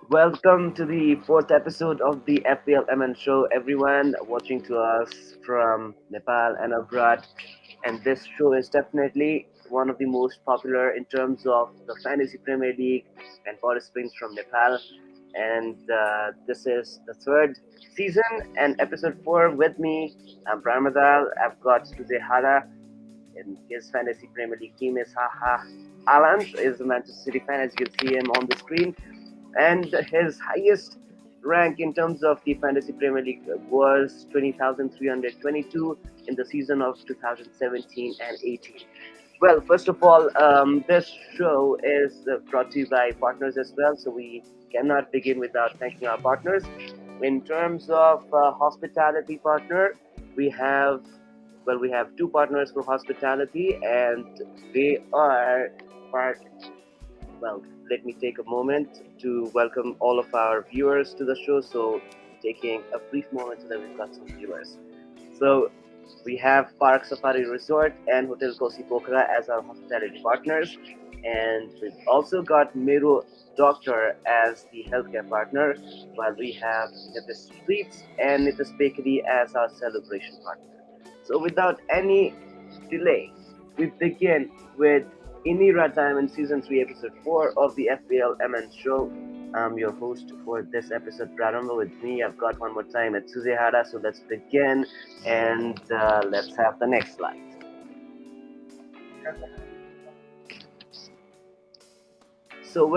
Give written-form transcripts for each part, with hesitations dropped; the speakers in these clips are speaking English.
Welcome to the fourth episode of the FPLMN show, everyone watching to us from Nepal and abroad. And this show is definitely one of the most popular in terms of the Fantasy Premier League and participants from Nepal. And this is the third season and episode 4 with me. I'm Prarambha. I've got Sujay Hada, and his Fantasy Premier League team is Haha. Alan is a Manchester City fan, as you can see him on the screen, and his highest rank in terms of the Fantasy Premier League was 20,322 in the season of 2017 and 18. Well, first of all, this show is brought to you by partners as well, so we cannot begin without thanking our partners. In terms of hospitality partner, we have we have two partners for hospitality, and they are part well, let me take a moment to welcome all of our viewers to the show. So, taking a brief moment so that we've got some viewers. So, we have Park Safari Resort and Hotel Kosi Pokhara as our hospitality partners, and we've also got Mero Doctor as the healthcare partner, while we have Nitis Sweets and Nitis Bakery as our celebration partner. So, without any delay, we begin with Inira Diamond Season 3, Episode 4 of the FPLMN show. I'm your host for this episode, Prarambha. With me, I've got one more time at Sujay Hada. So let's begin and let's have the next slide. So,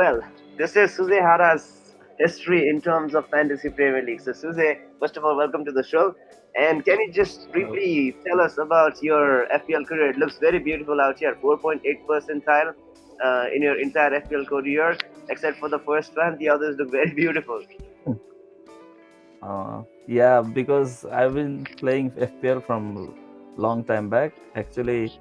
this is Sujay Hada's history in terms of Fantasy Premier League. So, Sujay, first of all, welcome to the show. And can you just briefly tell us about your FPL career? It looks very beautiful out here. 4.8 percentile in your entire FPL career, except for the first one. The others look very beautiful. Yeah, because I've been playing FPL from long time back. Actually,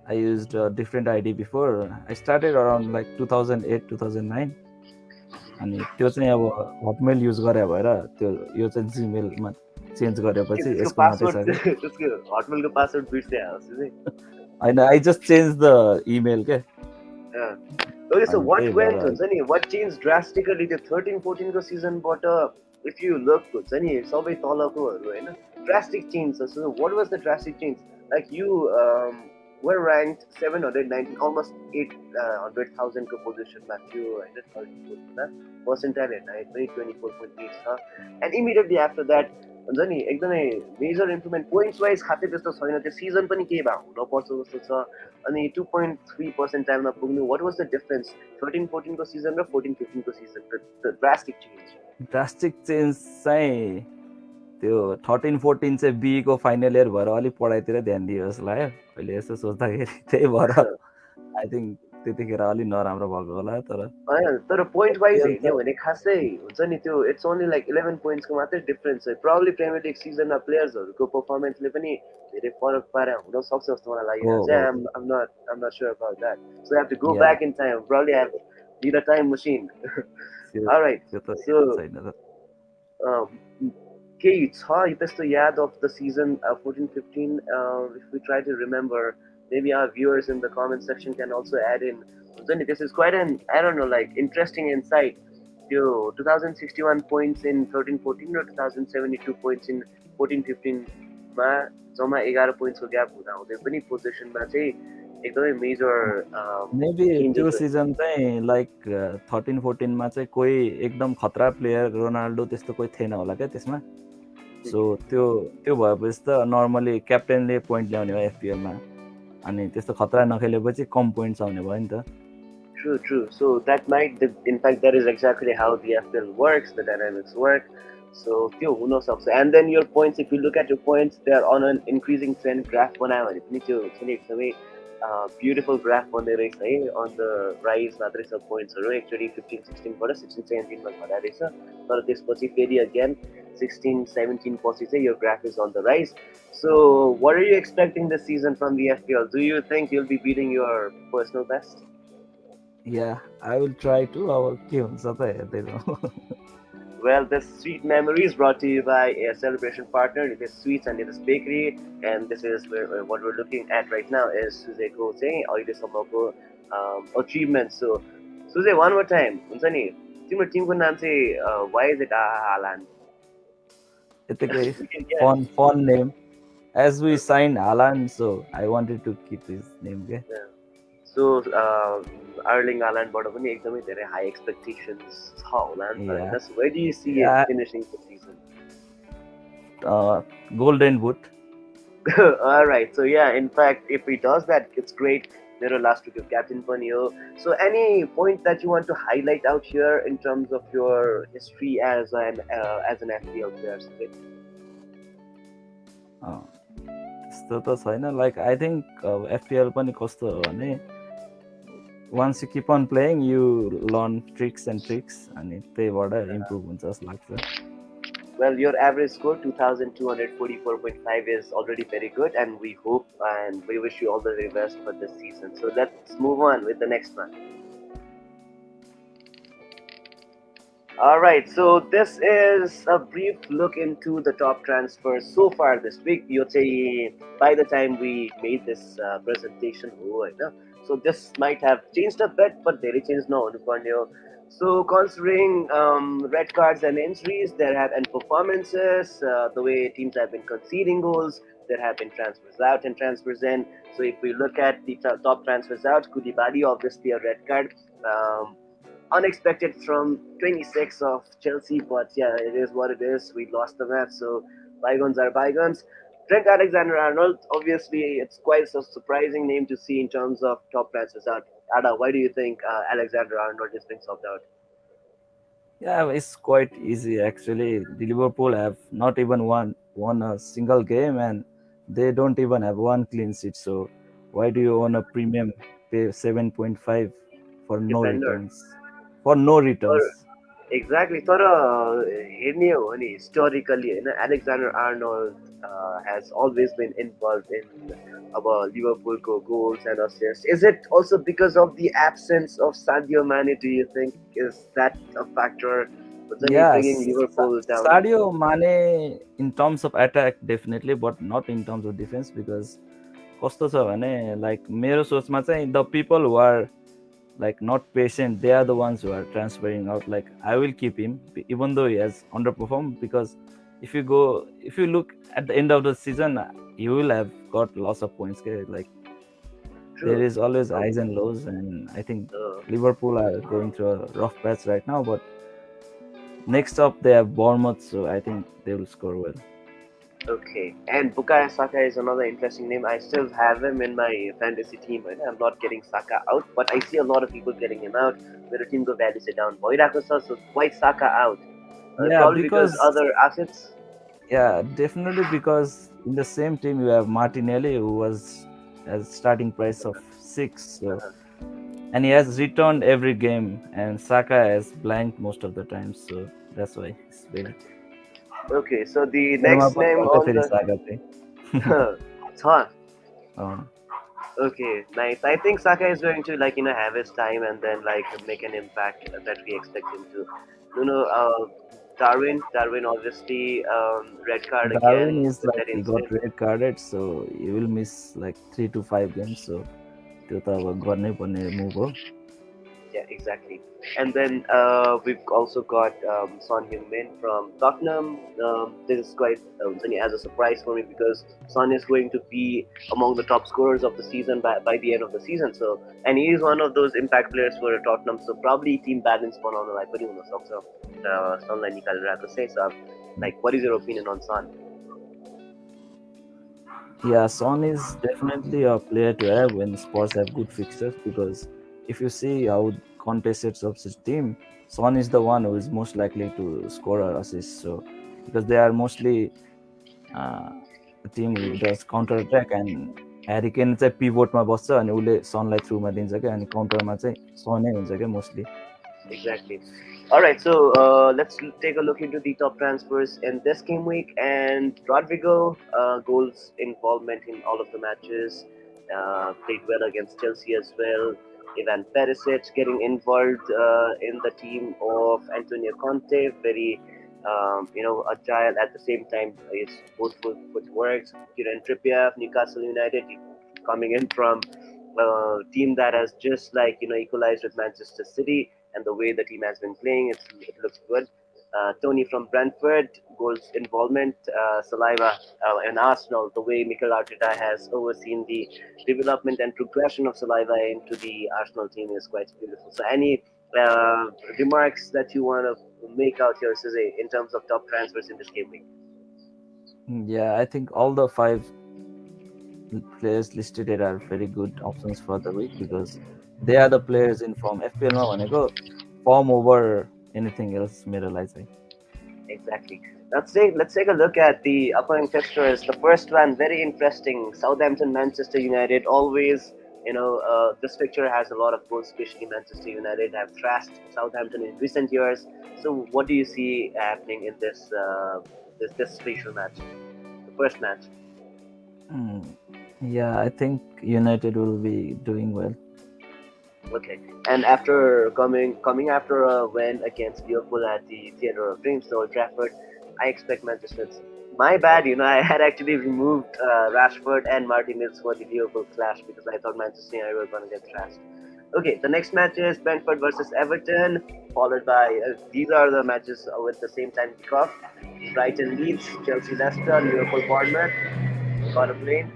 I used a different ID before. I started around like 2008, 2009. अनि त्यो चाहिँ अब Hotmail use गरे भएर त्यो यो चाहिँ जिमेलमा change गरेपछि त्यसको यसको मात्रै छ पासवर्ड त्यसको हटमेलको पासवर्ड बिर्से होइन I just change the email के Okay, so what went हुन्छ नि what changed drastically त्यो 13-14 को सिजनबाट if you look हुन्छ नि सबै तलकोहरू हैन drastic change छ. So what was the drastic change? Like you were ranked 719, almost 800,000 को पोजिसनमा थियो हैन 34 पर्सेन्टाइल हेर्दा 24.8 छ. And immediately after that हुन्छ नि एकदमै मेजर इम्प्रुभमेन्ट पोइन्ट्स वाइज खासै त्यस्तो छैन. त्यो सिजन पनि केही भए हुनपर्छ जस्तो छ. अनि 2.3 पर्सेन्टाइलमा पुग्नु. वाट वाज द डिफरेन्स 13-14 को सिजन र 14-15 को सिजन? द ड्रास्टिक चेन्ज चाहिँ त्यो 13-14 चाहिँ बीको फाइनल इयर भएर अलिक पढाइतिर ध्यान दियो जस्तो लाग्यो अहिले यसो सोच्दाखेरि. त्यही भएर आई थिङ्क त्यतिखेर अलिक नराम्रो भएको होला. तर पोइन्ट वाइज हेर्ने भने खासै हुन्छ नि त्यो इट्स ओन्ली लाइक 11 पोइन्ट्सको मात्रै डिफरेन्स छ. प्रब्ली प्रिमियर लिग सिजनमा प्लेयर्सहरूको पर्फर्मेन्सले पनि धेरै फरक पारे हुन सक्छ जस्तो मलाई लागिरहेको छ. I'm not sure about that. So I have to go back in time. Probably have need a time machine. All right. So केही छ त्यस्तो याद of the season 14-15 if we try to remember. Maybe our viewers in the comment section can also add in. This is quite an, I don't know, like interesting insight. 2061 points in 13-14 or 2072 points in 14-15 मा जम्मा 11 points को gap हुँदा हुँदै पनि पोजिसनमा चाहिँ एकदमै major maybe त्यो सिजन चाहिँ लाइक 13-14 मा चाहिँ कोही एकदम खतरा प्लेयर रोनाल्डो त्यस्तो कोही थिएन होला क्या त्यसमा. सो त्यो भएपछि त नर्मली क्याप्टेनले पोइन्ट ल्याउने भयो एफपिएलमा. अनि त्यस्तो खतरा नखेलेपछि कम पोइन्ट्स आउने भयो नि त. True. So that might, in fact, that is exactly how the FPL works, the dynamics work. So त्यो हुन सक्छ. And then your points, if you look at your points, they are on an increasing trend graph बनायो भने पनि त्यो चाहिँ एकदमै beautiful graph बन्दै रहेछ है. On the rise मात्रै छ पोइन्ट्सहरू. एकचोटि 15-16 बाट 16-17 मा झर्दा रहेछ. तर त्यसपछि फेरि again 16-17 पछि चाहिँ your graph is on the rise. So what are you expecting this season from the FPL? Do you think you'll be beating your personal best? Yeah, I will try to. के हुन्छ त हेर्दै जाउँ. Well, this sweet memory is brought to you by a celebration partner. It is Sweets and it is Bakery, and this is what we're looking at right now is Suzeko saying all this achievements. So Suzay, one more time, हुन्छ नि तिम्रो Timko नाम चाहिँ why is it Haaland? It's a great We can guess. fun name. As we signed Alan, so I wanted to keep his name. Okay? Yeah. So Erling Haalandबाट पनि एकदमै धेरै high expectations छ होला नि त Yeah. होइन? So where do you see it Yeah. finishing the season? Golden boot. All right. So yeah, in fact, if he does that, it's great. Mero last week of captain पनि हो. So any point that you want to highlight out here in terms of your history as an FPL player? Sujay? त्यस्तो त छैन like I think FPL पनि कस्तो हो भने once you keep on playing you learn tricks and tricks अनि त्यहीबाट improve हुन्छ जस्तो लाग्छ. Well, your average score 2,244.5 is already very good, and we hope and we wish you all the very best for this season. So let's move on with the next one. All right, so this is a brief look into the top transfers so far this week. You say by the time we made this presentation, so this might have changed a bit, but they changed no. So considering red cards and injuries, there have been performances, the way teams have been conceding goals, there have been transfers out and transfers in. So if we look at the top transfers out, Koulibaly obviously a red card. Unexpected from 26 of Chelsea, but yeah, it is what it is. We lost the match, so bygones are bygones. Trent Alexander-Arnold, obviously, it's quite a surprising name to see in terms of top transfers out. Ada, why do you think Alexander-Arnold is being subbed out? Yeah, it's quite easy actually. The Liverpool have not even won a single game, and they don't even have one clean sheet. So why do you own a premium pay 7.5 for no Defender. returns? For no returns. Exactly. तर हेर्ने हो भने historically होइन Alexander Arnold has always been involved in Liverpoolको goals and assists. Is it also because of the absence of Sadio Mane? Do you think is that a factor? Yeah, bringing Liverpool down. Sadio Mane in terms of attack definitely, but not in terms of defense because कस्तो छ भने like मेरो सोचमा चाहिँ the people who are like not patient, they are the ones who are transferring out. Like I will keep him even though he has underperformed, because if you look at the end of the season, you will have got lots of points. Like True. There is always highs and lows, and I think Liverpool are going through a rough patch right now, but next up they have Bournemouth, so I think they will score well. Okay, and Bukayo Saka is another interesting name. I still have him in my fantasy team. Right? I'm not getting Saka out, but I see a lot of people getting him out. Where team go value sit down. So why Saka out? Yeah, probably because other assets. Yeah, definitely because in the same team you have Martinelli, who was as starting price of 6, so, and he has returned every game, and Saka has blanked most of the time, so that's why it's very. Okay, so the next name on the Okay, nice. I think Saka is going to have his time and then make an impact that we expect him to. Darwin obviously red card Darwin again. Is like he got red carded, so he will miss like 3 to 5 games. So move. Yeah, exactly. And then we've also got Son Heung-min from Tottenham. This is quite as a surprise for me because Son is going to be among the top scorers of the season by the end of the season. So, and he is one of those impact players for Tottenham. So probably team balance बनाउनलाई पनि हुन सक्छ Sonलाई निकालेर आएको चाहिँ. So, what is your opinion on Son? Yeah, Son is definitely a player to have when Spurs have good fixtures, because if you see how contested of his team, Son is the one who is most likely to score or assist. So because they are mostly a team who does counter attack, and Harry Kane चाहिँ पिभोटमा बस्छ अनि उसले सनलाई थ्रुमा दिन्छ क्या, अनि काउन्टरमा चाहिँ सनै हुन्छ क्या mostly. Exactly. All right, so let's take a look into the top transfers in this game week. And Rodrigo, goals involvement in all of the matches, played well against Chelsea as well. Ivan Perisic getting involved in the team of Antonio Conte, very agile at the same time. His both footworks. Kieran Trippier of Newcastle United coming in from a team that has just equalized with Manchester City. and the way the team has been playing, it looks good. Tony from Brentford, goals involvement, Saliba and Arsenal, the way Mikel Arteta has overseen the development and progression of Saliba into the Arsenal team is quite beautiful. So, any uh, remarks that you want to make out here, Suze, in terms of top transfers in this game week? Yeah, I think all the five players listed here are very good options for the week because they are the players in form. FPL भनेको form over anything else मेरो लागि चाहिँ. Exactly. Let's take a look at the upcoming fixtures. The first one, very interesting. Southampton, Manchester United. Always, this fixture has a lot of goals. Especially Manchester United have thrashed Southampton in recent years. So, what do you see happening in this special match, the first match? Mm, yeah, I think United will be doing well. Okay. And after coming after a win against Liverpool at the Theatre of Dreams, the Old Trafford, I expect Manchester. My bad, I had actually removed Rashford and Martinez for the Liverpool clash because I thought Manchester United were going to get thrashed. Okay, the next match is Brentford versus Everton, followed by these are the matches with the same time kickoff: Brighton Leeds, Chelsea Leicester, Liverpool Bournemouth, Gordon Lane,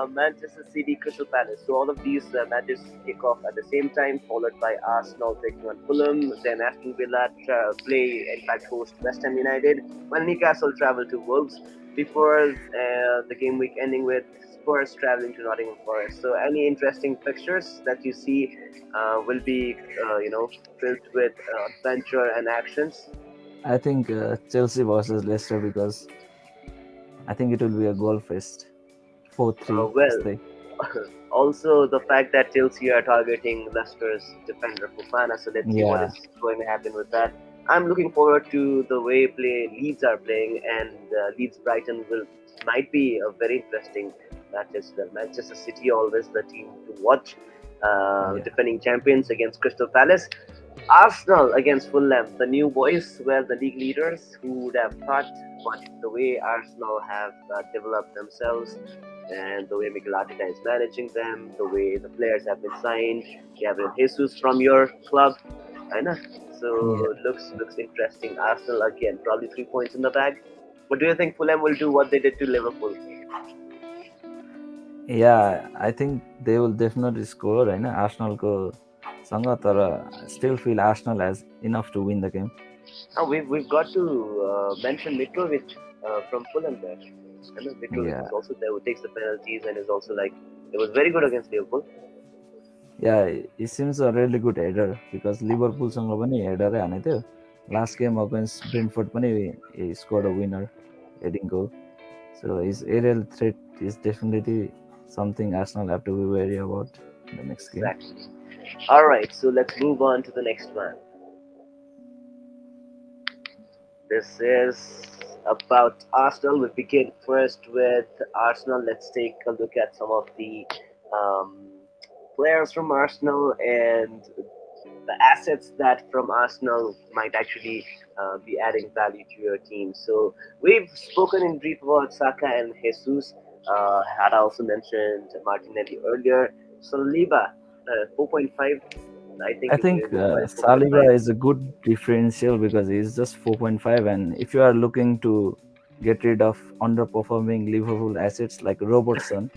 Manchester City, Crystal Palace. So all of these matches kick off at the same time, followed by Arsenal taking on Fulham. Then Aston Villa play, in fact, host West Ham United. While Newcastle travel to Wolves before the game week ending with Spurs traveling to Nottingham Forest. So any interesting fixtures that you see will be, filled with adventure and actions. I think Chelsea versus Leicester because I think it will be a goal fest. 4-3. Well, also the fact that Chelsea are targeting Leicester's defender Fofana, so let's see what Yeah, is going to happen with that. I'm looking forward to the way play Leeds are playing, and Leeds Brighton will might be a very interesting match as well. Manchester City always the team to watch, yeah, defending champions against Crystal Palace. Arsenal against Fulham, the new boys were the league leaders. Who would have thought? But the way Arsenal have developed themselves and the way Mikel Arteta is managing them, the way the players have been signed, Gabriel Jesus from your club, I know. yeah. So looks interesting. Arsenal again, probably 3 points in the bag. But do you think Fulham will do what they did to Liverpool? Yeah, I think they will definitely score होइन आर्सनलको सँग तर still feel Arsenal has enough to win the game. Oh, we've got to mention Mitrovic from Fulham there. I know Mitrovic Yeah, is also there who takes the penalties and is also like it was very good against Liverpool. yeah, he seems a really good header because लिभरपुलसँग पनि हेडरै हानेको थियो. Last game against Brentford पनि he scored a winner heading goal. So his aerial threat is definitely something Arsenal have to be wary about in the next game. Exactly. All right, so let's move on to the next one. This is about Arsenal. We begin first with Arsenal. Let's take a look at some of the um, players from Arsenal and the assets that from Arsenal might actually be adding value to your team. So we've spoken in brief about Saka and Jesus. Had also mentioned Martinelli earlier. Saliba, 4.5. I think I you think can go by 4.5. Saliba is a good differential because he's just 4.5, and if you are looking to get rid of underperforming Liverpool assets like Robertson,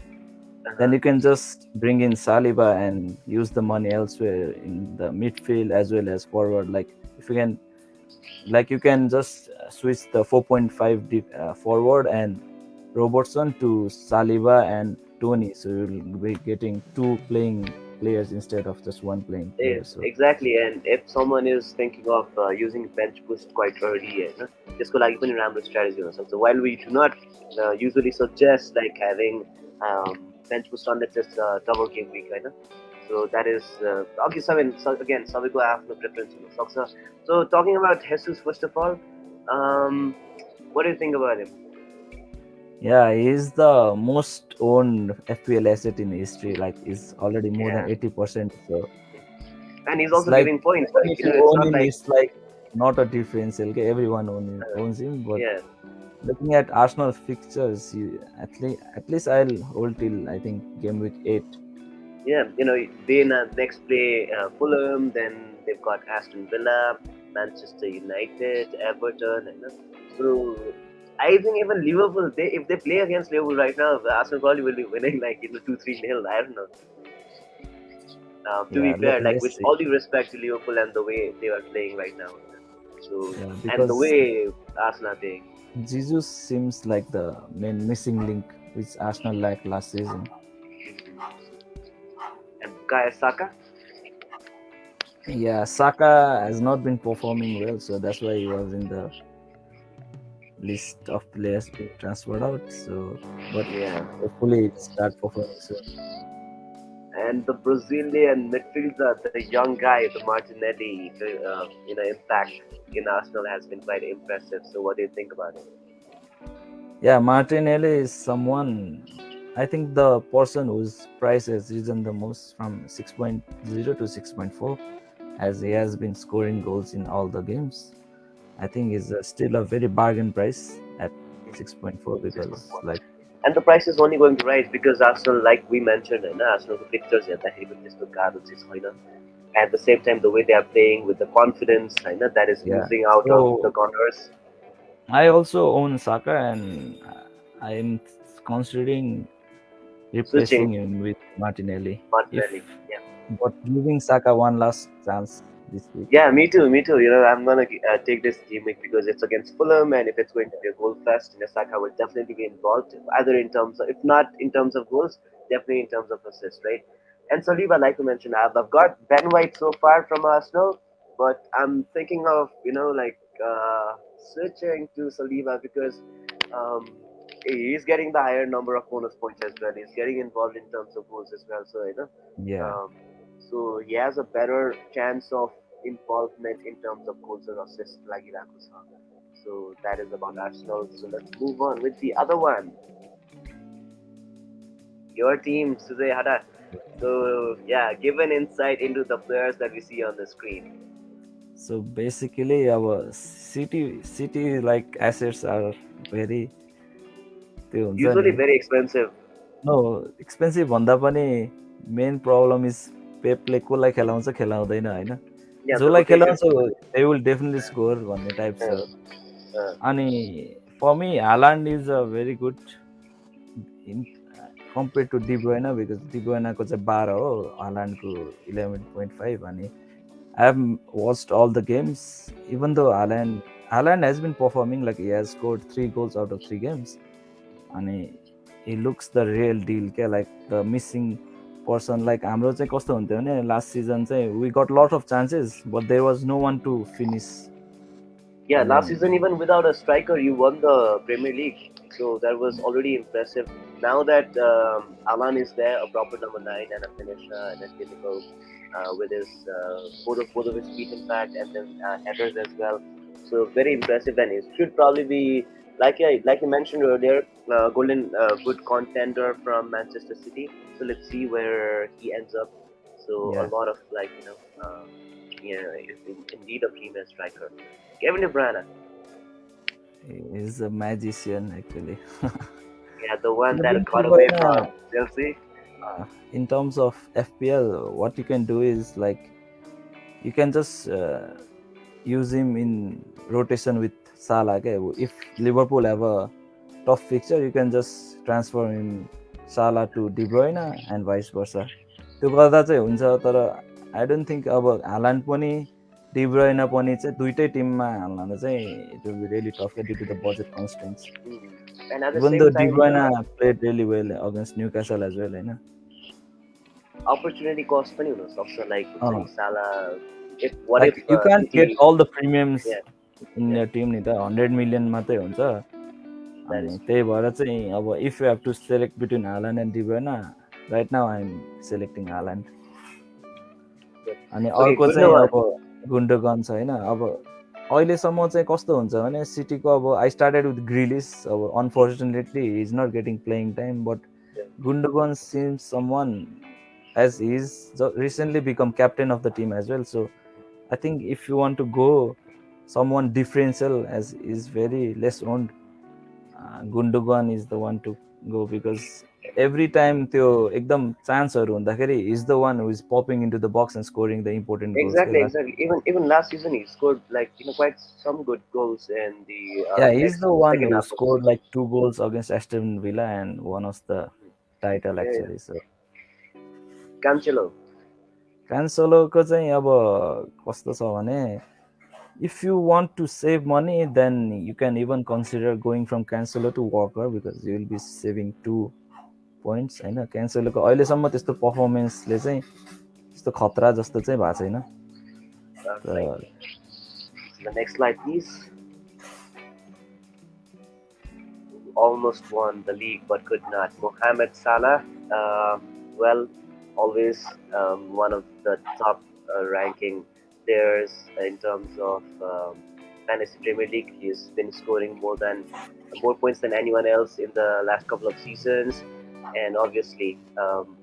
then Uh-huh. you can just bring in Saliba and use the money elsewhere in the midfield as well as forward. Like if you can, like you can just switch the 4.5 forward and Robertson to Saliba and Tony, so you'll be getting two playing players instead of just one playing player. So Exactly, and if someone is thinking of using bench boost quite early, त्यसको लागि पनि राम्रो strategy हुनसक्छ. While we do not usually suggest like having bench boost unless it's double game week, so that is again सबैको आफ्नो preference हुनसक्छ. So talking about Jesus first of all, um, what do you think about him? yeah, he's the most owned FPL asset in history. Like he's already more than Yeah, 80%. So and he's it's also like giving points. even Like if you it's own not him, like it's like not a differential. Okay? Everyone owns him. But yeah. looking at Arsenal fixtures, at least I'll hold till I think game week 8. Yeah, they next play Fulham, then they've got Aston Villa, Manchester United, Everton, so I think even Liverpool, if they play against Liverpool right now, Arsenal probably will be winning like 2-3 nil. I don't know. To be Yeah, fair, like let's with see. all due respect to Liverpool and the way they are playing right now, so Yeah, and the because way Arsenal are playing, Jesus seems like the main missing link which Arsenal lacked last season. and Bukayo Saka. Yeah, Saka has not been performing well, so that's why he was in the list of players being transferred out. So, but Yeah, hopefully it start performing soon. and the Brazilian midfielder, the young guy, the Martinelli, impact in Arsenal has been quite impressive. So, what do you think about it? Yeah, Martinelli is someone. I think the person whose price has risen the most from 6.0 to 6.4, as he has been scoring goals in all the games. I think is still a very bargain price at 6.4 because 6.4. like And the price is only going to rise because Arsenal, like we mentioned, Arsenalको pictures हेर्दाखेरि पनि त्यस्तो गाह्रो चाहिँ छैन. At the same time, the way they are playing with the confidence, that is yeah. oozing out of the So corners. I also own Saka and I am considering Switching replacing him with Martinelli. If Martinelli. Yeah. but giving Saka one last chance this week. Yeah, me too, me too. I'm gonna take this game week because it's against Fulham, and if it's going to be a goal fest, Saka will definitely be involved, either in terms of, if not in terms of goals, definitely in terms of assists, right? And Saliba, like you mentioned, I've got Ben White so far from Arsenal, but I'm thinking of switching to Saliba because um, he's getting the higher number of bonus points as well. He's getting involved in terms of goals as well, Yeah. um, so he has a better chance of involvement in terms of goals or assists like Irakusa. So that is about Arsenal. So let's move on with the other one. Your team, Sujay Hada. So yeah, give an insight into the players that we see on the screen. So basically our city like assets are very त्यो हुन्छ Usually नि very expensive. No expensive भन्दा पनि main problem is पेपले कसलाई खेलाउँछ खेलाउँदैन होइन Yeah, the जसलाई rotation. खेलाउँछ they will definitely score भन्ने टाइप Uh, छ uh, अनि for me Haaland is a very good in compare to De Bruyne because डिब्रोइनाको चाहिँ 12 हो हालान्डको 11.5 अनि I have watched all the games even though Haaland has been performing like he has scored 3 goals out of 3 games अनि he looks the real deal क्या like the missing person like हाम्रो चाहिँ कस्तो हुन्थ्यो भने last season चाहिँ we got lot of chances but there was no one to finish yeah, अनि last season even without a striker, you won the Premier League. So that was already impressive. Now that Alan is there, a proper number 9 and a finisher and a typical with his both of his feet impact and then headers as well. So very impressive, and he should probably be like you mentioned earlier, golden good contender from Manchester City. So let's see where he ends up. So a yeah lot of indeed a premier striker. Kevin De Bruyne, he's a magician actually yeah, the one Kevin that De got away from Bruyne, Chelsea. in terms of FPL what you can do is like you can just use him in rotation with Salah okay? If Liverpool have a tough fixture you can just transfer him Salah to De Bruyne and vice versa त्यो गर्दा चाहिँ हुन्छ तर आई don't think अब हालान्ड पनि De Bruyne पनि चाहिँ दुइटै टिममा हाल्न चाहिँ it will be really tough due to the budget constraints And at the even though same time, De Bruyne played really well against Newcastle as well होइन opportunity cost पनि हुन सक्छ like Salah. If what like if you can't get City? All the premiums Yeah, in your team नि त 100 million मात्रै हुन्छ that अनि is त्यही भएर चाहिँ अब if you have to select between Haaland and De Bruyne right now I am selecting Haaland good. अनि Okay, अर्को good चाहिँ one. अब गुन्डोगन छ होइन अब अहिलेसम्म चाहिँ कस्तो हुन्छ भने सिटीको अब आई स्टार्टेड विथ ग्रिलिस अब unfortunately he is not getting playing time but Gundogan seems someone as he is recently become captain of the team as well so I think if you want to go someone differential as is very less owned Gundogan is the one to go because every time त्यो एकदम चान्सहरू हुँदाखेरि is the one who is popping into the box and scoring the important goals के last Exactly. Even last season, he scored like quite some good goals in the yeah he's next the one second who half of the scored season. like 2 goals against Aston Villa and won us the title Yeah, yeah. actually so Cancelo. क्यान्सोलोको चाहिँ अब कस्तो छ भने if you want to save money then you can even consider going from Cancelo to Walker because you will be saving 2 points हैन क्यान्सोलोको अहिलेसम्म त्यस्तो पर्फर्मेन्सले चाहिँ त्यस्तो खतरा जस्तो चाहिँ भएको छैन Right. The next slide, please. Almost won the league but could not. Mohamed Salah, well, always one of the top ranking players in terms of fantasy Premier League. He's been scoring more points than anyone else in the last couple of seasons, and obviously,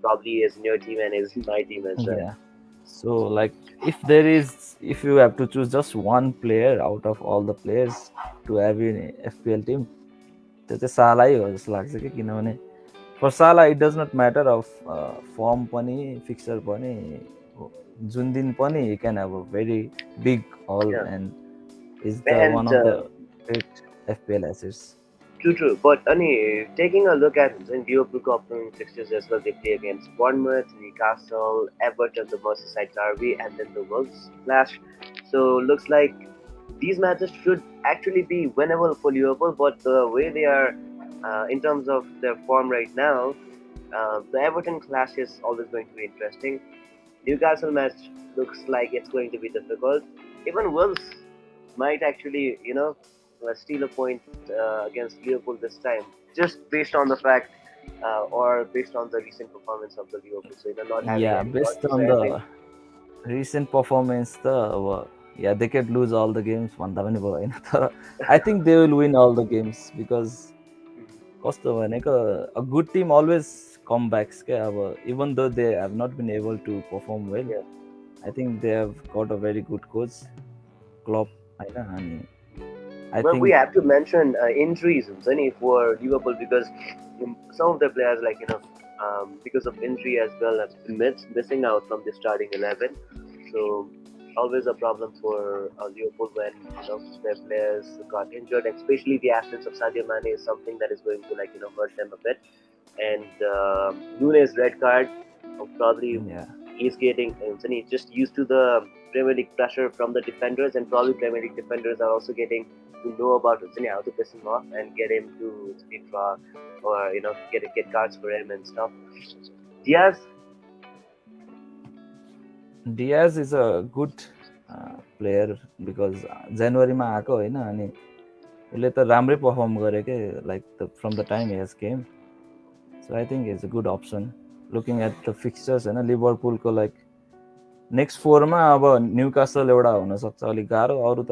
probably is in your team and is in my team as well. yeah so like if you have to choose just one player out of all the players to have in FPL team त्यो चाहिँ सालै हो जस्तो लाग्छ कि किनभने for Salah it does not matter of form पनि fixture पनि जुन दिन पनि he can have a very big haul Yeah. And is the And one of the great FPL assets true. But taking a look at the Liverpool upcoming fixtures as well, they play against Bournemouth, Newcastle, Everton, the Merseyside derby, and then the Wolves clash. So looks like these matches should actually be winnable for Liverpool. But the way they are, in terms of their form right now, the Everton clash is always going to be interesting. Newcastle match looks like it's going to be difficult. Even Wolves might actually, steal a point against Liverpool this time, just based on the fact or based on the recent performance of the Liverpool. So they're not having या any God based to on say, I think. The recent performance त अब या दे क्यान लुज अल the games भन्दा पनि भयो होइन तर I think they will win all the games because कस्तो भनेको a good team always come backs क्या अब even though they have not been able to perform well I think they have got a very good coach club होइन अनि I Well, we think have to mention injuries for Liverpool because some of the players, because of injury as well, have been missing out from the starting 11. So always a problem for Liverpool when their players got injured, especially the absence of Sadio Mane is something that is going to hurt them a bit. And Nunes red card, probably he's getting he's just used to the Premier League pressure from the defenders, and probably Premier League defenders are also getting to know about how to piss him off and get him to withdraw or get cards for him and stuff. Diaz is a good player because जनवरीमा आएको होइन अनि उसले त राम्रै perform गरे के like from the time hedge came so I think is a good option looking at the fixtures होइन लिभरपुलको like next 4मा अब न्युकासल एउटा हुनसक्छ अलिक गाह्रो अरू त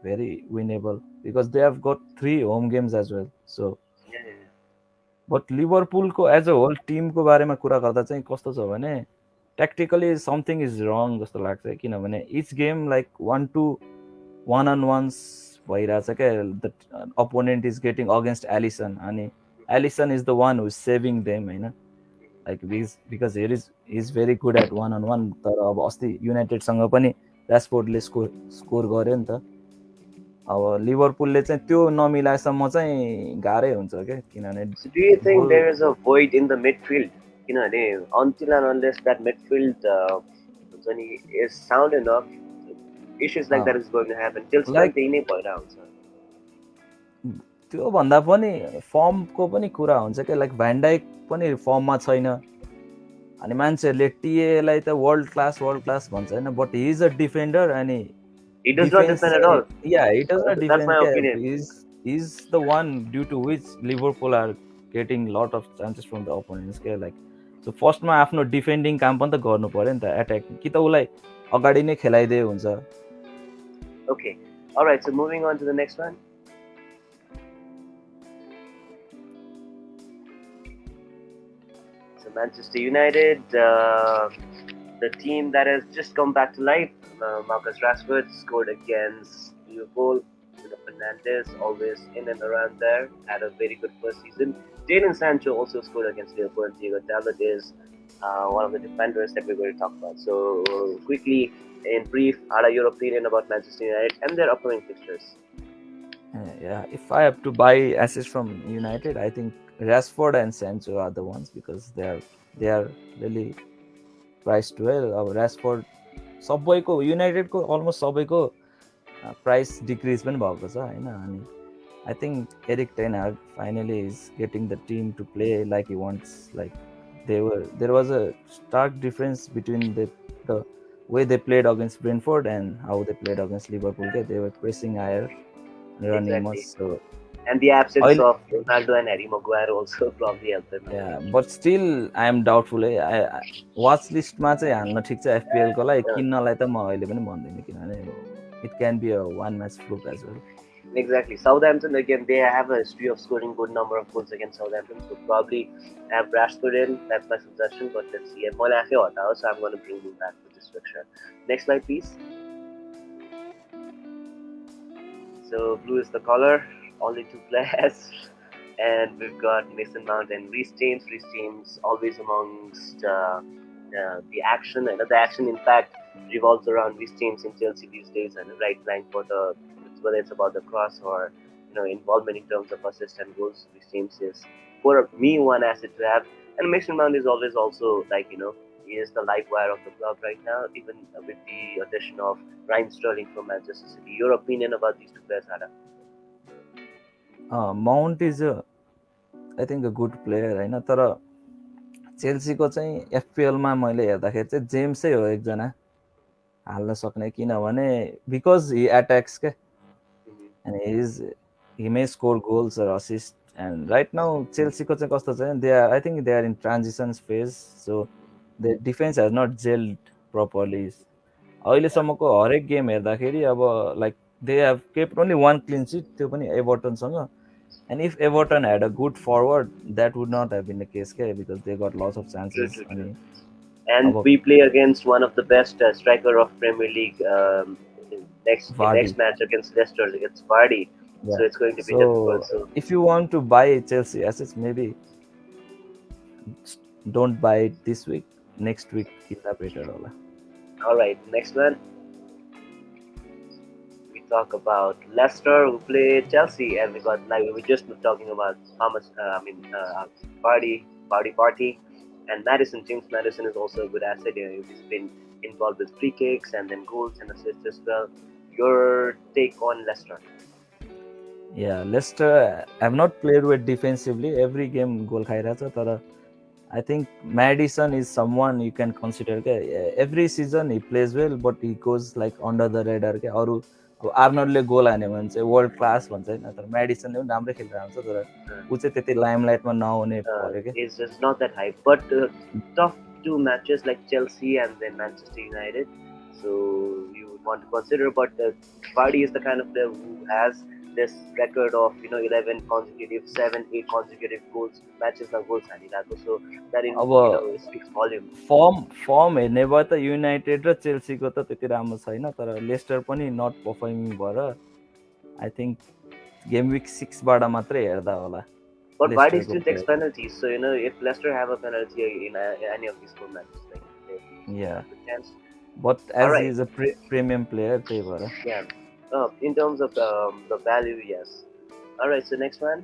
very winnable because they have got 3 home games as well so but लिभरपुलको as a whole टिमको बारेमा कुरा गर्दा चाहिँ कस्तो छ भने ट्याक्टिकली समथिङ इज रङ जस्तो लाग्छ किनभने इच गेम लाइक 1-1 भइरहेछ क्या the opponent is getting against Alisson अनि Alisson is the one who is saving them होइन like because is very good at 1-on-1 तर अब अस्ति युनाइटेडसँग पनि ऱ्यासफोर्डले स्कोर गर्यो नि त अब लिभरपुलले चाहिँ त्यो नमिलाएसम्म चाहिँ गाह्रै हुन्छ क्या किनभने Do you think there is a void in the midfield? Until and unless that midfield is sound enough, issues like that is going to happen. Till like त्यही नै भइरहेको हुन्छ त्यो भन्दा पनि फर्मको पनि कुरा हुन्छ क्या लाइक भ्यान्डाइक पनि फर्ममा छैन अनि मान्छेहरूले टिएलाई त वर्ल्ड क्लास भन्छ होइन but he is a defender अनि he does not defend at all. Yeah, he does not That's defend. my opinion. He's the one due to which Liverpool are getting lot of chances from the opponents. Okay, like so first मा आफ्नो defending काम पनि त गर्नु पर्यो नि त attack कि त उसलाई अगाडि नै खेलाइदिए हुन्छ. Okay, all right. So moving on to the next one. So Manchester United, the team that has just come back to life. Marcus Rashford scored against Liverpool with a Fernandes, always in and around there, had a very good first season. Jadon Sancho also scored against Liverpool, and Diego Dalot is one of the defenders that we're going to talk about. So, quickly, in brief, what are your opinion about Manchester United and their upcoming fixtures? Yeah, if I have to buy assets from United, I think Rashford and Sancho are the ones because they are really priced well. Rashford सबैको युनाइटेडको almost सबैको price decrease पनि भएको छ होइन अनि I think Erik ten Hag finally is getting the team to play like he wants like there was a stark difference between the way they played against Brentford and how they played against Liverpool. They were pressing higher, running much. Exactly. So And the absence oil, of Ronaldo and Harry Maguire also probably helped them. yeah, but still I am doubtful. Watch लिस्टमा चाहिँ हाल्न ठिक छ FPL को लागि किन्नलाई त म अहिले पनि भन्दिनँ किनभने it can be a one match fluke as well. Exactly. Southampton, again, they have a history of scoring good number of goals against Southampton, so probably have Rashford in. That's my suggestion, but let's see. I'm so I'm going to bring you back to this fixture. Next slide, please. So blue is the color, only 2 players, and we've got Mason Mount and Reece James. Reece James always amongst the action, and the action, in fact, revolves around Reece James in Chelsea these days, and the right line for the, whether it's about the cross or involvement in terms of assist and goals. Reece James is, for me, one asset to have, and Mason Mount is always also like he is the life wire of the club right now, even with the addition of Raheem Sterling from Manchester City. Your opinion about these 2 players, Hada? Mount is I think a good player होइन तर चेल्सीको चाहिँ एफपिएलमा मैले हेर्दाखेरि चाहिँ जेम्सै हो एकजना हाल्न सक्ने किनभने बिकज हि एट्याक्स के end he may score goals or assist and right now चेल्सीको चाहिँ कस्तो छ I think they are in transition phase, so the defense has not gelled properly. अहिलेसम्मको हरेक गेम हेर्दाखेरि अब like they have kept only 1 clean sheet, त्यो पनि एभर्टनसँग. And if Everton had a good forward, that would not have been the case, because they got lots of chances. True. And we play against one of the best striker of Premier League next match against Leicester. It's Vardy, so it's going to be difficult. So if you want to buy Chelsea assets, maybe don't buy it this week. Next week, better. All right, next one. Talk about Leicester, who play Chelsea, and we got, like we were just talking about Thomas. Party, and Madison. James Madison is also a good asset. He's been involved with free kicks and then goals and assists as well. Your take on Leicester? Yeah, Leicester have not played well defensively. Every game goal khairach tara I think Madison is someone you can consider. Every season he plays well, but he goes like under the radar. अरू आर्नल्डले गोल हान्यो भने चाहिँ world class भन्छ हैन तर मेडिसनले पनि राम्रो खेलिरहेको हुन्छ तर उ चाहिँ त्यति लाइमलाइटमा नआउने पर्यो के is just not that high, but tough 2 matches like Chelsea and then Manchester United, so you would want to consider. But Vardy is the kind of player who has this record of 11 consecutive 7-8 consecutive goals matches na goals हानिरहेको, so that speaks volume. Firm हेर्ने भयो त United र चेल्सीको त त्यति राम्रो छैन तर Lester पनि नट performing भएर आई थिंक गेम वीक 6 बाट मात्रै हेर्दा होला. But Vardy still takes penalties, so if Leicester have a penalty in any of these 4 matches, yeah, but as he is a premium player, yeah. In terms of the value, yes. All right, so next one,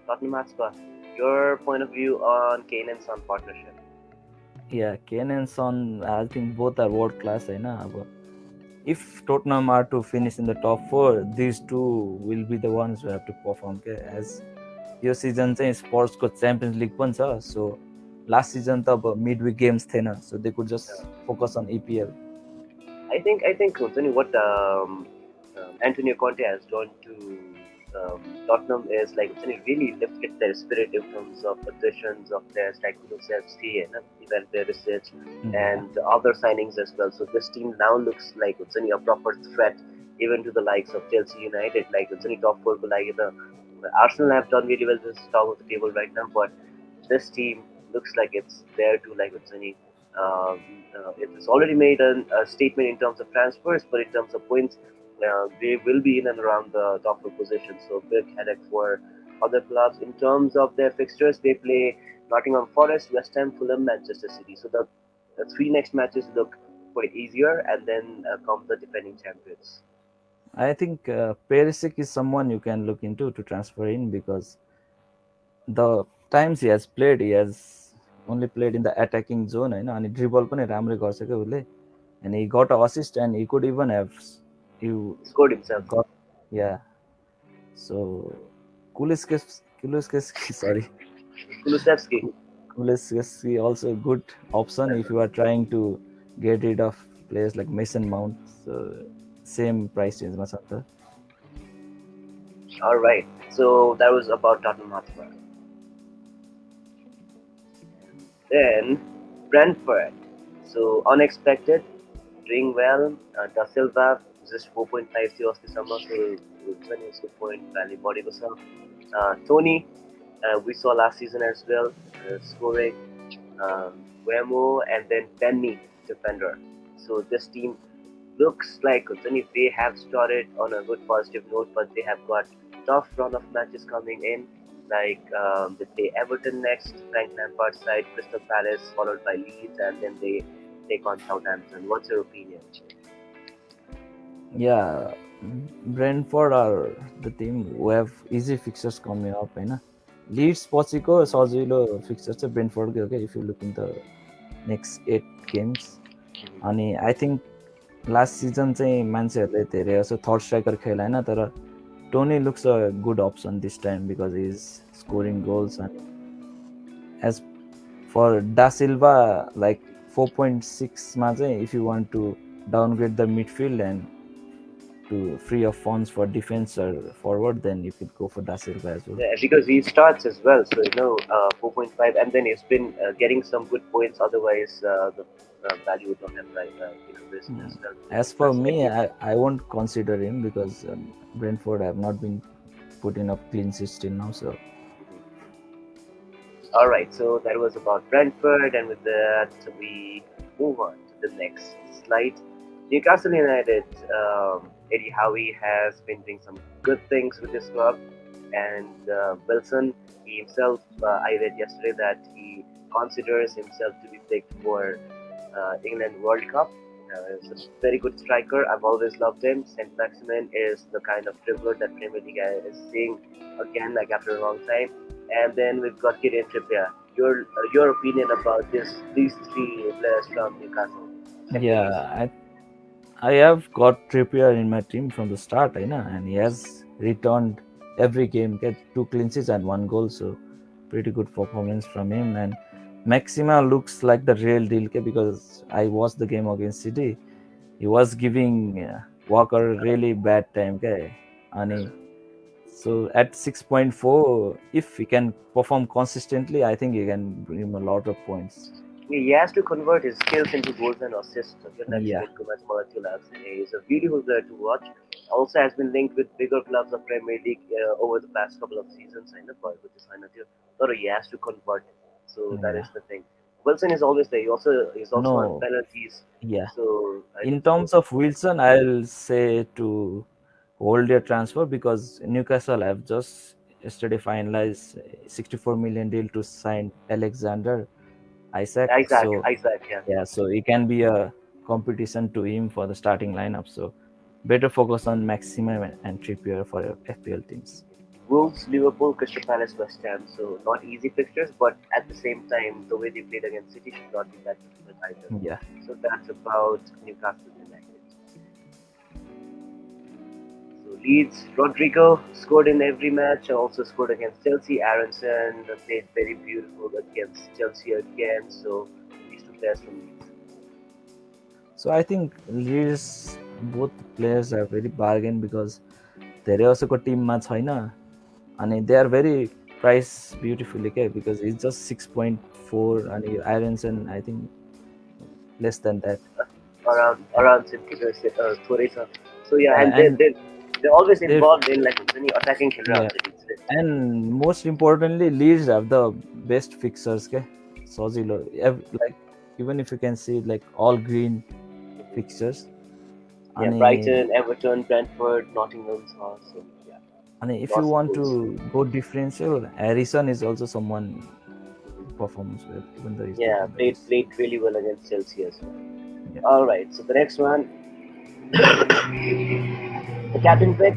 Tottenham Hotspur. Your point of view on Kane and Son partnership? Yeah, Kane and Son, I think both are world class. If Tottenham are to finish in the top 4, these 2 will be the ones who have to perform. As yo season चाहिँ Spurs को Champions League पनि छ, so last season त अब midweek games थिएन, so they could just focus on EPL. I think what Antonio Conte has done to Tottenham is like really lifted their spirit in terms of additions of players like Kulusevski and Ivan Perisic and other signings as well. So this team now looks like a proper threat even to the likes of Chelsea United. Like top 4 Arsenal have done really well this top of the table right now, but this team looks like it's there to it's already made a statement in terms of transfers, but in terms of points, they will be in and around the top four position. So big headache for other clubs. In terms of their fixtures, they play Nottingham Forest, West Ham, Fulham, Manchester City. So the three next matches look quite easier, and then come the defending champions. I think Perisic is someone you can look into to transfer in because the times he has only played in the attacking zone होइन अनि dribble पनि राम्रै गर्छ क्या उसले and he got an assist and he could even have you Scored himself. got yeah so Kulusevski sorry Kulusevski. Kulusevski also a good option if you are trying to get rid of players like Mason Mount so same price range ma छ नि त All right. So that was about Tottenham Hotspur. Then Brentford. So unexpected, doing well. Da Silva just 4.5 थियो अस्तिसम्म so हुन्छ नि उसको point value बढेको छ. Tony, we saw last season as well, scoring. Wemo and then Penny, defender. So this team looks like they have started on a good positive note, but they have got tough run of matches coming in. Like they play Everton next, Frank Lampard's side, Crystal Palace, followed by Leeds, and then they take on Southampton. What's your opinion? Yeah, Brentford are the team who have easy fixtures coming up होइन Leeds पछिको सजिलो fixture चाहिँ ब्रेन्टफोर्डकै हो क्या if you look in the next 8 games अनि I think last season चाहिँ मान्छेहरूले धेरै जस्तो थर्ड स्ट्राइकर खेल होइन तर Toney looks a good option this time because is scoring goals अनि as for da Silva like 4.6मा चाहिँ if you want to downgrade the midfield and to free up funds for defense or forward, then you could go for Da Silva as well. Yeah, because he starts as well, so 4.5, and then he's been getting some good points. Otherwise, the value would not have risen as well. As for me, I won't consider him because Brentford have not been putting up clean sheets till now. So, all right, so that was about Brentford, and with that, we move on to the next slide. Newcastle United. Eddie Howe has been doing some good things with his club, and Wilson he himself, I read yesterday that he considers himself to be picked for England World Cup. He's a very good striker. I've always loved him. Saint Maximin is the kind of dribbler that Premier League is seeing again, like after a long time. And then we've got Kieran Trippier. Your opinion about these three players from Newcastle? Yeah, I have got Trippier in my team from the start, and he has returned every game, get 2 clean sheets and 1 goal, so pretty good performance from him. And Maxima looks like the real deal because I watched the game against City. He was giving Walker really bad time, and so at 6.4, if he can perform consistently, I think he can bring him a lot of points. He has to convert his skills into goals and assists. He's a beautiful player to watch. Also has been linked with bigger clubs of Premier League over the past couple of seasons. But he has to convert. So that is the thing. Wilson is always there. He's also on penalties. Yeah. So in terms of Wilson, I'll say to hold your transfer because Newcastle have just yesterday finalized 64 million deal to sign Alexander Isaac, yeah, so it can be a competition to him for the starting lineup. So better focus on Maximum and Trippier for your FPL teams. Wolves, Liverpool, Crystal Palace, West Ham. So not easy fixtures, but at the same time, the way they played against City should not be that difficult either. Yeah. So that's about Newcastle United. Leeds, Rodrigo scored in every match, also scored against Chelsea. Aronson played very beautiful against Chelsea again. So these two players from Leeds. So I think Leeds, both players are very bargain because they are also a team match, and they are very priced beautifully because it's just 6.4 and Aronson I think less than that. Around so yeah, and they're always involved in like any attacking killer. And most importantly, Leeds have the best fixtures. Like even if you can see like all green fixtures, Yeah, अनि Brighton, Everton, Brentford, Nottingham. So yeah, अनि if you lots of want goals. to go differential, Harrison is also someone who performs well, even though he's Yeah, taking the played risk. played really well against Chelsea as well. Yeah, All right, so the next one, the captain pick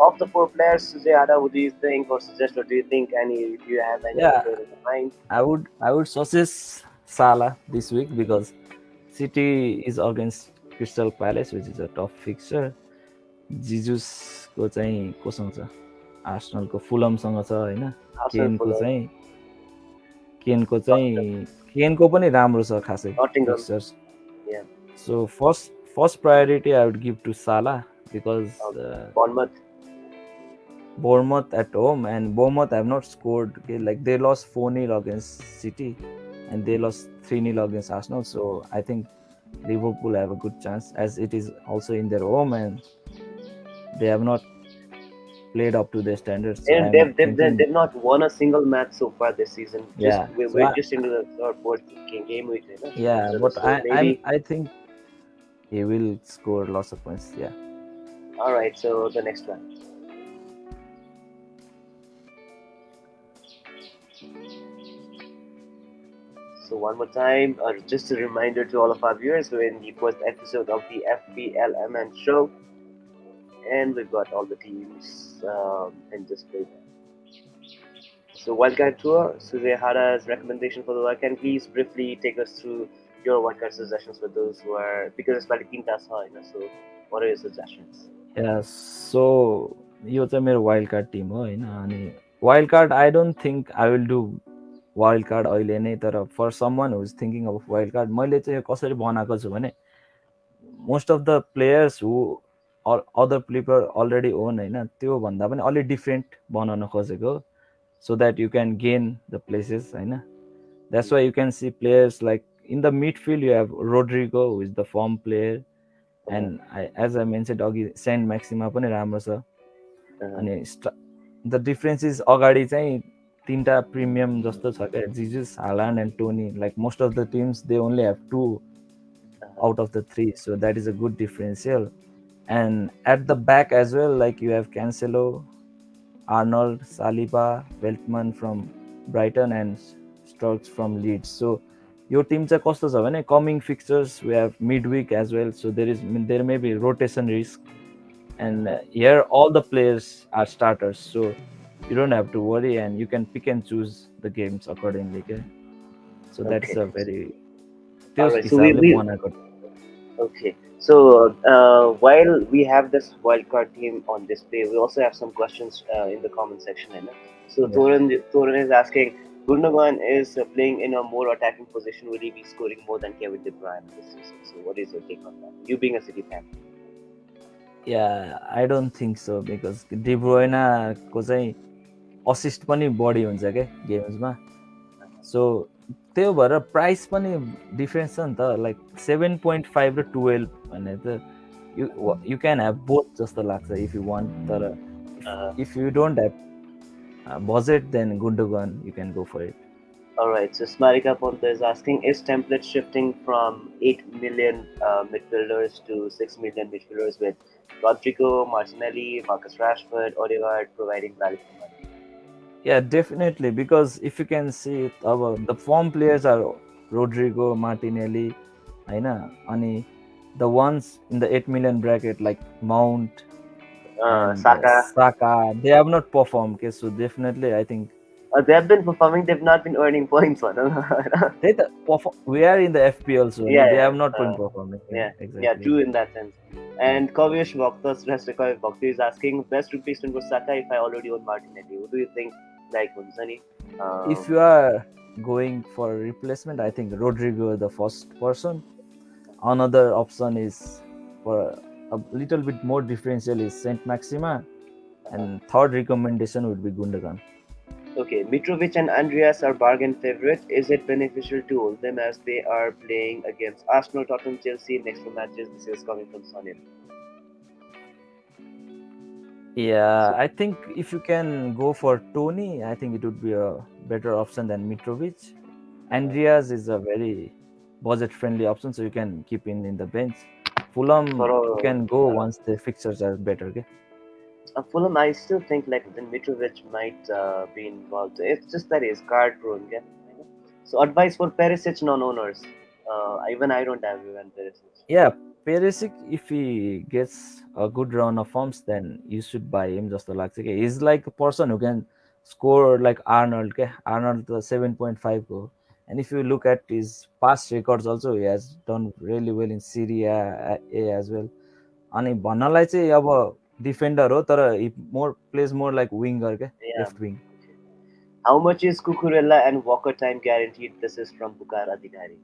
of the four players, Sujay Hada. What do you think, or suggest, or do you think any? Do you have any other yeah. player in mind? I would suggest Salah this week because City is against Crystal Palace, which is a tough fixture. जिजुसको चाहिँ कोसँग छ आर्सनलको फुलमसँग छ होइन Arsenal, केनको Fulham, चाहिँ केनको Tottenham, चाहिँ केनको पनि राम्रो छ खासै Nottingham. Fixtures Yeah, so first priority I would give to Salah because Bournemouth. Bournemouth at home and Bournemouth have not scored. Okay, like they lost 4-0 against City and they lost 3-0 against Arsenal. So I think Liverpool have a good chance as it is also in their home and they have not played up to their standards. So And I'm thinking, they've not won a single match so far this season. Just yeah. So we're just into the fourth game week, you know? yeah, but So maybe. I think he will score lots of points. Yeah. All right. So the next one. So one more time, just a reminder to all of our viewers, we're in the first episode of the FPLMN show, and we've got all the teams in display. So Wildcard Tour, Sujay Hada's recommendation for the Wildcard. Please briefly take us through your Wildcard suggestions for those who are, because it's like team task, so what are your suggestions? Yeah, so यो चाहिँ मेरो wild card team हो होइन अनि wild card I don't think I will do wild card अहिले नै तर for someone who's thinking of wild card मैले चाहिँ यो कसरी बनाएको छु भने most of the players who other player already own होइन त्योभन्दा पनि अलिक डिफ्रेन्ट बनाउन खोजेको so that you can gain the places होइन that's why you can see players like in the midfield you have Rodrigo who is the form player and as I mentioned अघि Saint maxima पनि राम्रो छ अनि the difference is अगाडि चाहिँ तिनवटा premium जस्तो छ क्या Jesus Haaland and Toney like most of the teams they only have two out of the three so that is a good differential and at the back as well like you have Cancelo Arnold Saliba Veltman from Brighton and Struijk from Leeds so यो team चाहिँ कस्तो छ भने coming fixtures we have midweek as well so there may be rotation risk and here all the players are starters so you don't have to worry and you can pick and choose the games accordingly okay? So that's a very Alright, so okay. So while we have this wildcard team on display, we also have some questions in the comment section. So yeah. Toran is asking, Gundogan is playing in a more attacking position. Will he be scoring more than Kevin De Bruyne this season? So what is your take on that? You being a City fan. Yeah, I don't think so because De Bruyne को चाहिँ assist पनि बढी हुन्छ क्या गेम्समा सो त्यो भएर price पनि difference छ नि त लाइक 7.5 र 12 भने त यु क्यान ह्याभ बोथ जस्तो लाग्छ इफ यु वान्ट तर if you don't have budget then Gundogan you can go for it Alright, so Smarika Ponta is asking, is template shifting from 8 million midfielders to 6 million midfielders with Rodrigo, Martinelli, Marcus Rashford, Odegaard providing value for money? Yeah, definitely, because if you can see the form players are Rodrigo, Martinelli, and the ones in the 8 million bracket like Mount and Saka, they have not performed. Okay, so definitely I think they have been performing, they've not been earning points on them. We are in the FPL, so they have not been performing. Yeah, exactly. Yeah, true in that sense. And Kavish Bhakti is asking, best replacement for Saka if I already own Martinelli. What do you think? Like Hunzani? If you are going for a replacement, I think Rodrigo is the first person. Another option is for a little bit more differential is Saint Maxima, and third recommendation would be Gundogan. Okay, Mitrovic and Andreas are bargain favorite. Is it beneficial to hold them as they are playing against Arsenal, Tottenham, Chelsea next few matches? This is coming from Sonil. Yeah, I think if you can go for Tony, I think it would be a better option than Mitrovic. Andreas is a very budget-friendly option, so you can keep in the bench. Fulham you For can go once the fixtures are better. Okay. Fulham, I still think like then Mitrovic might be involved. It's just that he's card prone, yeah. You know? So advice for Perisic non-owners. Even I don't have Ivan Perisic. Yeah, Perisic, if he gets a good round of forms, then you should buy him just like okay. He's like a person who can score like Arnold. Okay? Arnold the 7.5 goal. And if you look at his past records also, he has done really well in Serie A as well. अनि भन्नलाई चाहिँ अब defender हो तर मोर pledge more like winger क्या Yeah. Left wing How much is Cucurella and Walker time guaranteed? This is from Bukar Adhikari.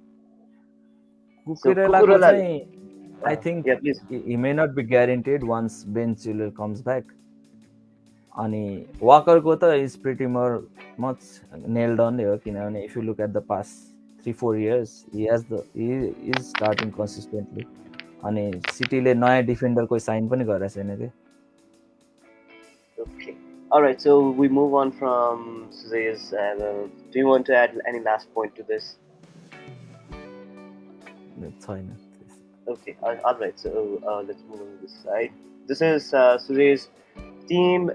So कुकुरेलाको Cucurella, चाहिँ I think yeah, please. He may not be guaranteed once Ben Chilwell comes back अनि वाकरको त is pretty much nailed on हो किनभने if you look at the past 3-4 years he is starting consistently अनि सिटीले नयाँ डिफेन्डरको sign पनि गरेको छैन कि Okay. All right. So we move on from Suzay's. Do you want to add any last point to this? छैन Okay. All right. So let's move on to this side. This is Suzay's team.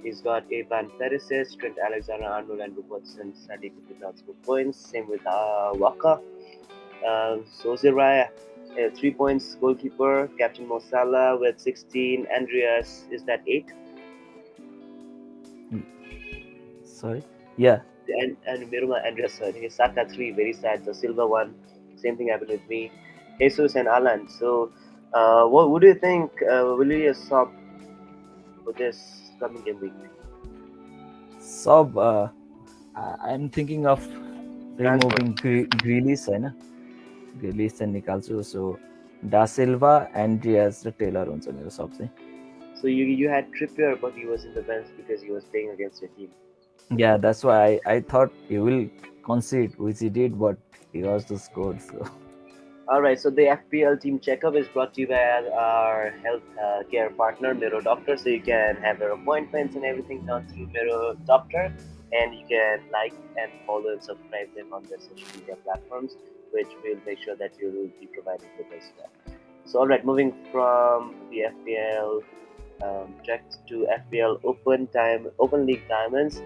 He's got Ivan Perisic, Trent Alexander-Arnold, and Robertson. Sadly, without score points. Same with Waka. Soziraya, 3 points. Goalkeeper. Captain Mo Salah with 16. Andreas is that 8? Sorry? Yeah. And Mero Andreas, I think it's Saka 3. Very sad. The Silva 1. Same thing happened with me. Jesus and Alan. So, what do you think? Will you sub for this coming game week? Sub, I'm thinking of removing Grealish, होइन Grealish चाहिँ निकाल्छु सो डा सिल्भा एन्ड्रियाज र Taylor हुन्छ मेरो सब चाहिँ So you had Trippier, but he was in the bench because he was playing against your team. Yeah, that's why I thought he will concede, which he did, but he also scored. So. All right, so the FPL team checkup is brought to you by our health care partner, Mero Doctor. So you can have your appointments and everything done through Mero Doctor, and you can like and follow and subscribe them on their social media platforms, which will make sure that you will be provided with as well. So, all right, moving from the FPL checks to FPL Open League Diamonds,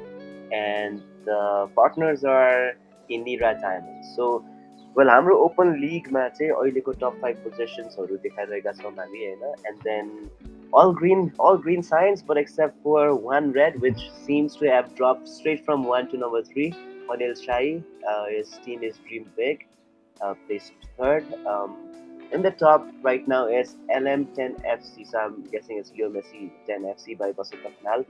and the partners are Inira Diamonds. So. Well, हाम्रो open लिगमा चाहिँ अहिलेको टप 5 पोजिसन्सहरू देखाइरहेका छौँ हामी हैन and then all green signs but except for one red which seems to have dropped straight from 1 to number 3. Anil Shai, his team is Dream Big, placed third. In the top right now is LM10 FC, so I'm guessing it's Leo Messi 10 FC by Basel Canal.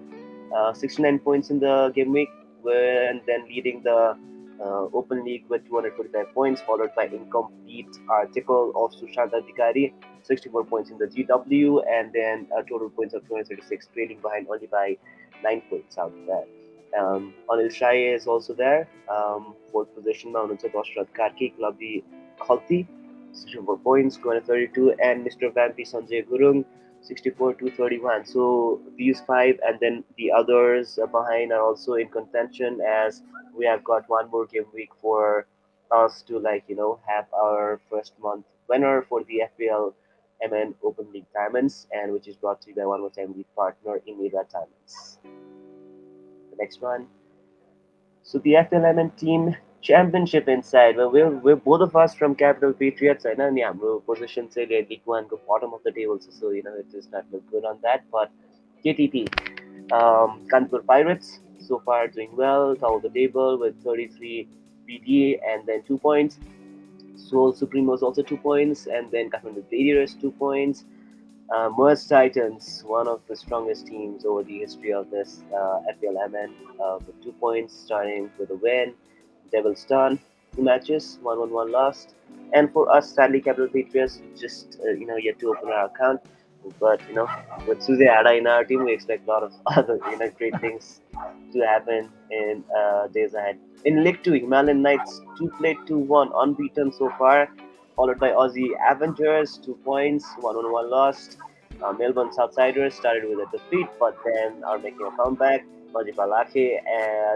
69 points in the game week, and then leading the Open League with 245 points, followed by Incomplete Article of Sushant Adhikari, 64 points in the GW, and then a total points of 236, trailing behind only by 9 points out there. Anil Shai is also there, 4th position, Dashrath Karki, Clubby Khalti, 64 points, 232, and Mr. Vampy Sanjay Gurung, 64 to 31. So these 5 and then the others behind are also in contention, as we have got one more game week for us to have our first month winner for the FPLMN Open League Diamonds, and which is brought to you by one more time lead partner Inira Diamonds. The next one. So the FPLMN team championship inside. Well, we're both of us from Capital Patriots. I know our position say League One go bottom of the table, so it does not look good on that. But KTP, Kanpur Pirates so far doing well, top of the table with 33 PD and then 2 points. Soul Supremos also 2 points, and then Kathmandu Warriors 2 points. Merge Titans, one of the strongest teams over the history of this FPLMN, with 2 points, starting with a win. Devil's Turn, 2 matches, 1-1 lost. And for us, sadly, Capital Patriots just yet to open our account. But with Sujay Hada in our team, we expect a lot of other great things to happen in days ahead. In League 2, Himalayan Knights 2 played 2-1, unbeaten so far, followed by Aussie Avengers 2 points, 1-1 lost. Melbourne Southsiders started with a defeat, but then are making a comeback. Majipalake,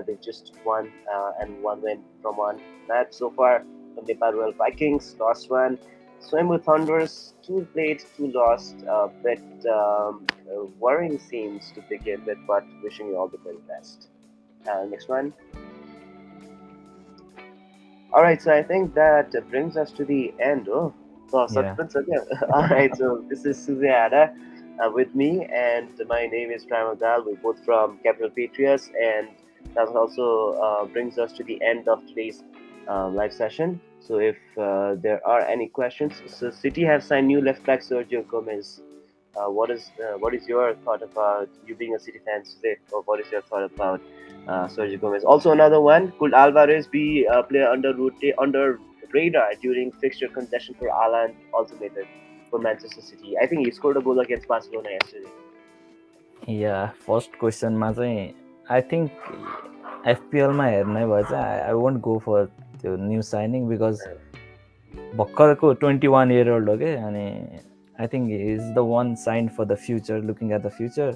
they've just won and one win from one match so far. The Nepal Royal Vikings lost one. Swim with Thunders, 2 played, 2 lost. A bit worrying scenes to begin with, but wishing you all the very best. Next one. All right, so I think that brings us to the end. Oh, wow, Yeah, suspense again. All right, so this is Sujay Hada with me, and my name is Prarambha. We're both from Capital Patriots, and that also brings us to the end of today's live session. So, if there are any questions, so City have signed new left back Sergio Gomez. What is your thought about you being a City fan today, or what is your thought about Sergio Gomez? Also, another one, could Alvarez be a player under radar during fixture congestion for Alan ultimated for Manchester City? I think he scored a goal against Barcelona yesterday. या first क्वेसनमा चाहिँ I think एफपिएलमा हेर्ने भए चाहिँ I won't go for त्यो new signing because भर्खरको 21 year old हो कि अनि I think he is the one sign for the future looking at the future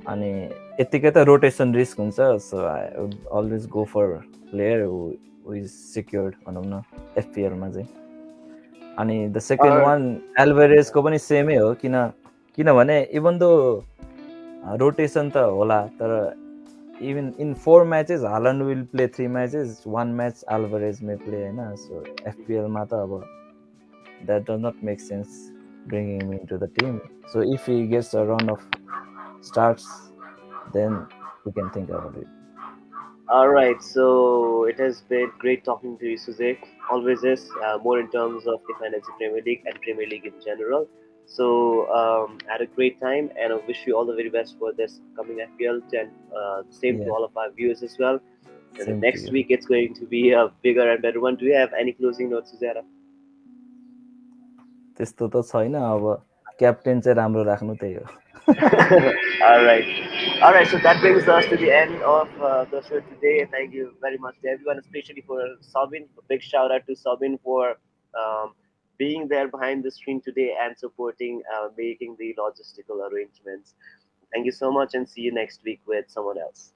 अनि यत्तिकै त रोटेसन रिस्क हुन्छ so I would always go for player who is secured भनौँ न एफपिएलमा चाहिँ अनि द सेकेन्ड वान एल्भेरेजको पनि सेमै हो किनभने इभन दो रोटेसन त होला तर even in 4 matches Haaland will play 3 matches 1 match Alvarez may play होइन सो एफपिएलमा त अब that does not make sense bringing him into the team so if he gets a run of starts, then we can think about it. All right, so it has been great talking to you, Sujay. Always is, more in terms of the Fantasy Premier League and Premier League in general. So, had a great time, and I wish you all the very best for this coming FPL. And same to all of our viewers as well. And the next week, it's going to be a bigger and better one. Do you have any closing notes, Sujay? त्यस्तो त छैन अब captain चाहिँ राम्रो राख्नु त्यही हो All right. All right. So that brings us to the end of the show today. Thank you very much to everyone, especially for Sabin. A big shout out to Sabin for being there behind the screen today and supporting, making the logistical arrangements. Thank you so much, and see you next week with someone else.